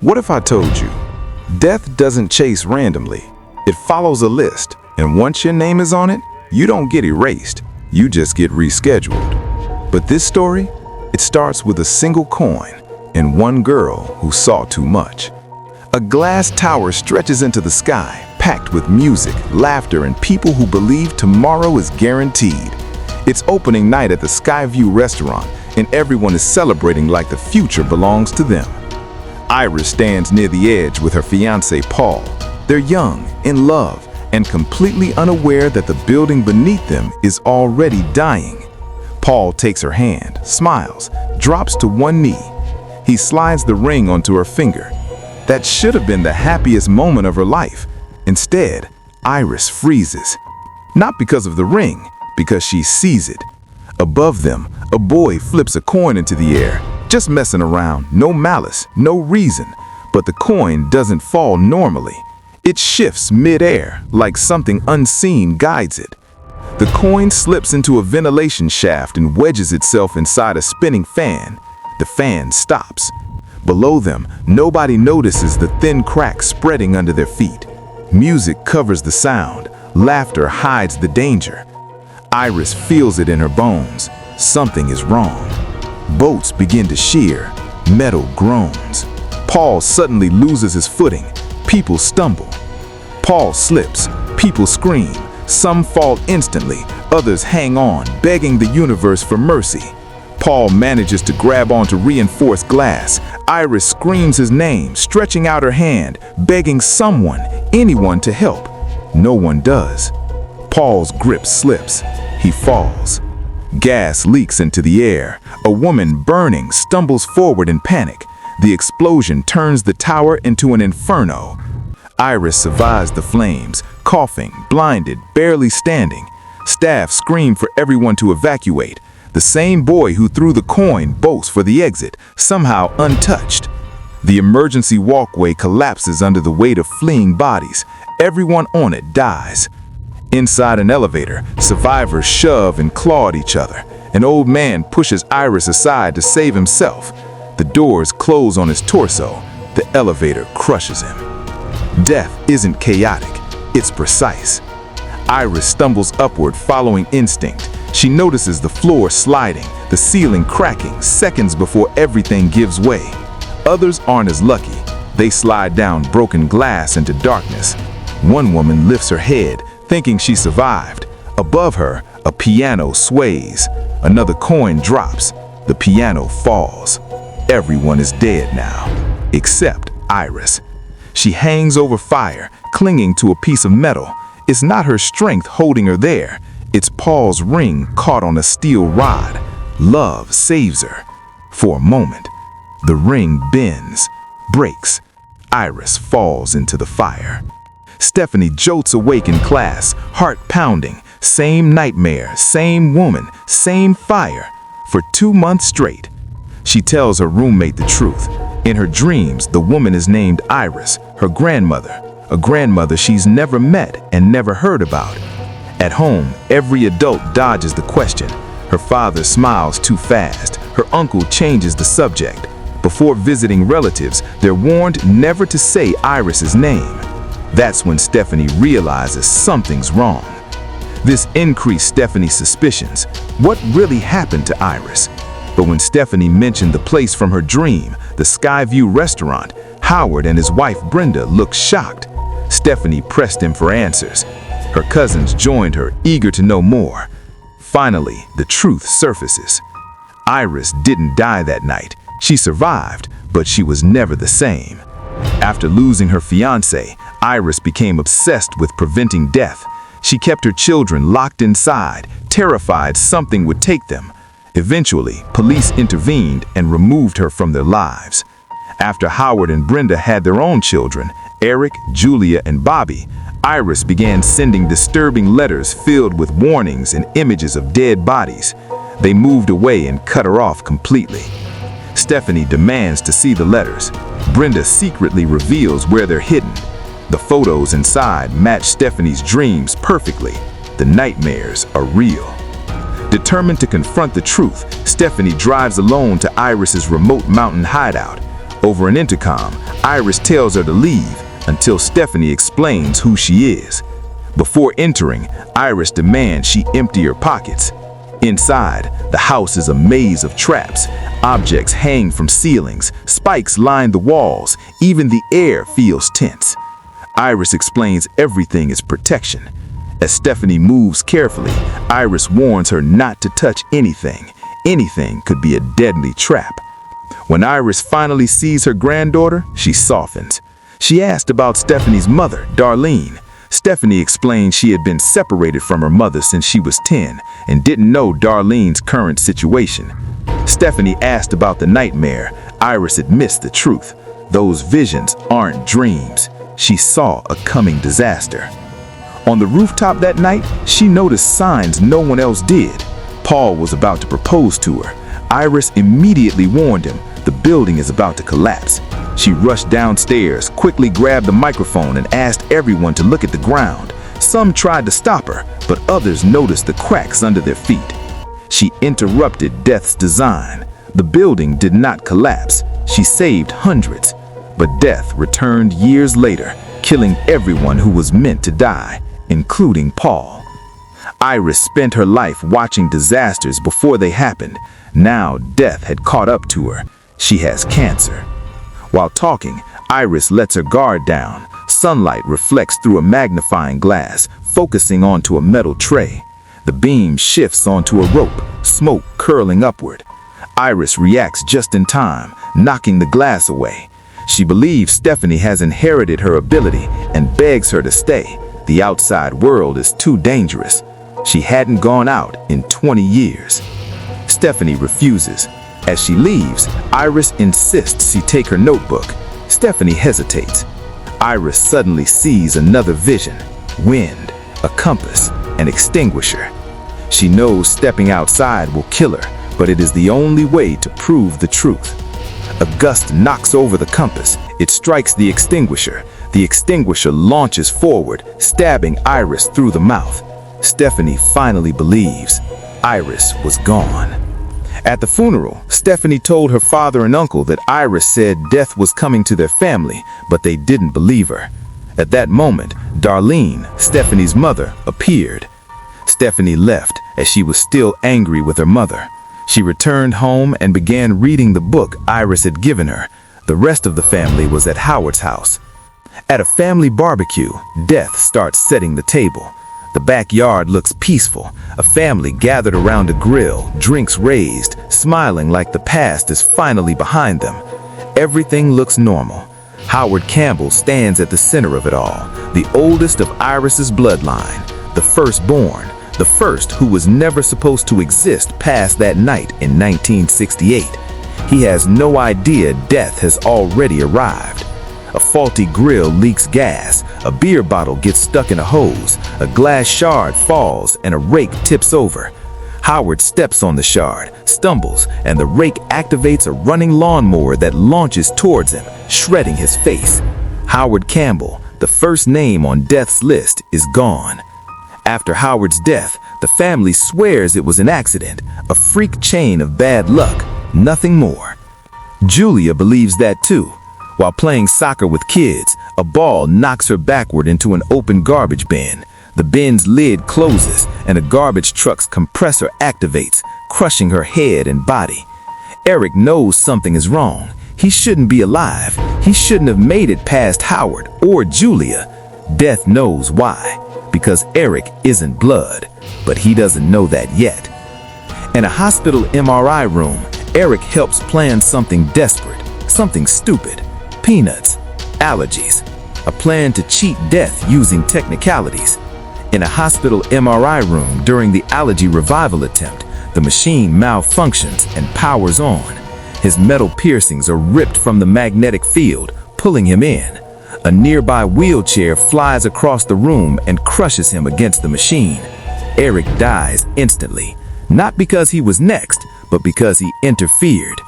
What if I told you, death doesn't chase randomly. It follows a list, and once your name is on it, you don't get erased, you just get rescheduled. But this story, it starts with a single coin and one girl who saw too much. A glass tower stretches into the sky, packed with music, laughter, and people who believe tomorrow is guaranteed. It's opening night at the Skyview restaurant, and everyone is celebrating like the future belongs to them. Iris stands near the edge with her fiancé Paul. They're young, in love, and completely unaware that the building beneath them is already dying. Paul takes her hand, smiles, drops to one knee. He slides the ring onto her finger. That should have been the happiest moment of her life. Instead, Iris freezes. Not because of the ring, because she sees it. Above them, a boy flips a coin into the air, just messing around, no malice, no reason. But the coin doesn't fall normally. It shifts mid-air, like something unseen guides it. The coin slips into a ventilation shaft and wedges itself inside a spinning fan. The fan stops. Below them, nobody notices the thin crack spreading under their feet. Music covers the sound. Laughter hides the danger. Iris feels it in her bones. Something is wrong. Boats begin to shear. Metal groans. Paul suddenly loses his footing. People stumble. Paul slips. People scream. Some fall instantly. Others hang on, begging the universe for mercy. Paul manages to grab onto reinforced glass. Iris screams his name, stretching out her hand, begging someone, anyone to help. No one does. Paul's grip slips. He falls. Gas leaks into the air. A woman burning stumbles forward in panic. The explosion turns the tower into an inferno. Iris survives the flames, coughing, blinded, barely standing. Staff scream for everyone to evacuate. The same boy who threw the coin bolts for the exit, somehow untouched. The emergency walkway collapses under the weight of fleeing bodies. Everyone on it dies. Inside an elevator, survivors shove and claw at each other. An old man pushes Iris aside to save himself. The doors close on his torso. The elevator crushes him. Death isn't chaotic, it's precise. Iris stumbles upward following instinct. She notices the floor sliding, the ceiling cracking seconds before everything gives way. Others aren't as lucky. They slide down broken glass into darkness. One woman lifts her head, thinking she survived. Above her, a piano sways. Another coin drops. The piano falls. Everyone is dead now, except Iris. She hangs over fire, clinging to a piece of metal. It's not her strength holding her there. It's Paul's ring caught on a steel rod. Love saves her. For a moment, the ring bends, breaks. Iris falls into the fire. Stephanie jolts awake in class, heart pounding. Same nightmare, same woman, same fire. For 2 months straight. She tells her roommate the truth. In her dreams, the woman is named Iris, her grandmother. A grandmother she's never met and never heard about. At home, every adult dodges the question. Her father smiles too fast. Her uncle changes the subject. Before visiting relatives, they're warned never to say Iris's name. That's when Stephanie realizes something's wrong. This increased Stephanie's suspicions. What really happened to Iris? But when Stephanie mentioned the place from her dream, the Skyview restaurant, Howard and his wife Brenda looked shocked. Stephanie pressed him for answers. Her cousins joined her, eager to know more. Finally, the truth surfaces. Iris didn't die that night. She survived, but she was never the same. After losing her fiancé, Iris became obsessed with preventing death. She kept her children locked inside, terrified something would take them. Eventually, police intervened and removed her from their lives. After Howard and Brenda had their own children, Eric, Julia, and Bobby, Iris began sending disturbing letters filled with warnings and images of dead bodies. They moved away and cut her off completely. Stephanie demands to see the letters. Brenda secretly reveals where they're hidden. The photos inside match Stephanie's dreams perfectly. The nightmares are real. Determined to confront the truth, Stephanie drives alone to Iris's remote mountain hideout. Over an intercom, Iris tells her to leave until Stephanie explains who she is. Before entering, Iris demands she empty her pockets. Inside, the house is a maze of traps. Objects hang from ceilings, spikes line the walls, even the air feels tense. Iris explains everything is protection. As Stephanie moves carefully, Iris warns her not to touch anything. Anything could be a deadly trap. When Iris finally sees her granddaughter, she softens. She asked about Stephanie's mother, Darlene. Stephanie explained she had been separated from her mother since she was 10 and didn't know Darlene's current situation. Stephanie asked about the nightmare. Iris admits the truth. Those visions aren't dreams. She saw a coming disaster. On the rooftop that night, she noticed signs no one else did. Paul was about to propose to her. Iris immediately warned him, the building is about to collapse. She rushed downstairs, quickly grabbed the microphone and asked everyone to look at the ground. Some tried to stop her, but others noticed the cracks under their feet. She interrupted death's design. The building did not collapse. She saved hundreds. But death returned years later, killing everyone who was meant to die, including Paul. Iris spent her life watching disasters before they happened. Now death had caught up to her. She has cancer. While talking, Iris lets her guard down. Sunlight reflects through a magnifying glass, focusing onto a metal tray. The beam shifts onto a rope, smoke curling upward. Iris reacts just in time, knocking the glass away. She believes Stephanie has inherited her ability and begs her to stay. The outside world is too dangerous. She hadn't gone out in 20 years. Stephanie refuses. As she leaves, Iris insists she take her notebook. Stephanie hesitates. Iris suddenly sees another vision: wind, a compass, an extinguisher. She knows stepping outside will kill her, but it is the only way to prove the truth. A gust knocks over the compass. It strikes the extinguisher. The extinguisher launches forward, stabbing Iris through the mouth. Stephanie finally believes. Iris was gone. At the funeral, Stephanie told her father and uncle that Iris said death was coming to their family, but they didn't believe her. At that moment, Darlene, Stephanie's mother, appeared. Stephanie left as she was still angry with her mother. She returned home and began reading the book Iris had given her. The rest of the family was at Howard's house. At a family barbecue, death starts setting the table. The backyard looks peaceful. A family gathered around a grill, drinks raised, smiling like the past is finally behind them. Everything looks normal. Howard Campbell stands at the center of it all, the oldest of Iris's bloodline, the firstborn, the first who was never supposed to exist past that night in 1968. He has no idea death has already arrived. A faulty grill leaks gas, a beer bottle gets stuck in a hose, a glass shard falls, and a rake tips over. Howard steps on the shard, stumbles, and the rake activates a running lawnmower that launches towards him, shredding his face. Howard Campbell, the first name on death's list, is gone. After Howard's death, the family swears it was an accident, a freak chain of bad luck, nothing more. Julia believes that too. While playing soccer with kids, a ball knocks her backward into an open garbage bin. The bin's lid closes and a garbage truck's compressor activates, crushing her head and body. Eric knows something is wrong. He shouldn't be alive. He shouldn't have made it past Howard or Julia. Death knows why. Because Eric isn't blood, but he doesn't know that yet. In a hospital MRI room, Eric helps plan something desperate, something stupid. Peanuts, allergies, a plan to cheat death using technicalities. In a hospital MRI room during the allergy revival attempt, the machine malfunctions and powers on. His metal piercings are ripped from the magnetic field, pulling him in. A nearby wheelchair flies across the room and crushes him against the machine. Eric dies instantly, not because he was next, but because he interfered.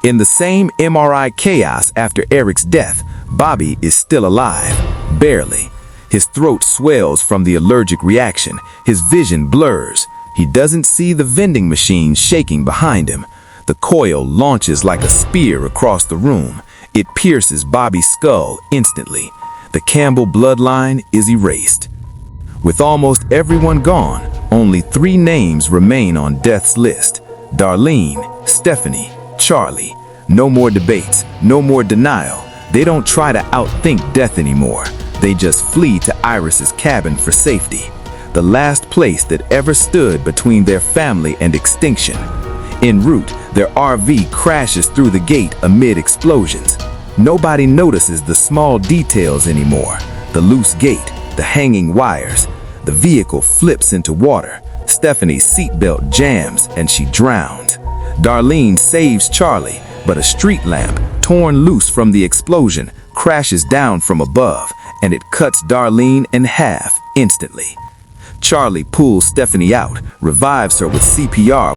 In the same MRI chaos after Eric's death, Bobby is still alive, barely. His throat swells from the allergic reaction. His vision blurs. He doesn't see the vending machine shaking behind him. The coil launches like a spear across the room. It pierces Bobby's skull instantly. The Campbell bloodline is erased. With almost everyone gone, only 3 names remain on death's list: Darlene, Stephanie, Charlie. No more debates, no more denial. They don't try to outthink death anymore. They just flee to Iris's cabin for safety, the last place that ever stood between their family and extinction. En route, their RV crashes through the gate amid explosions. Nobody notices the small details anymore: the loose gate, the hanging wires. The vehicle flips into water. Stephanie's seatbelt jams and she drowns. Darlene saves Charlie, but a street lamp, torn loose from the explosion, crashes down from above, and it cuts Darlene in half instantly. Charlie pulls Stephanie out, revives her with CPR.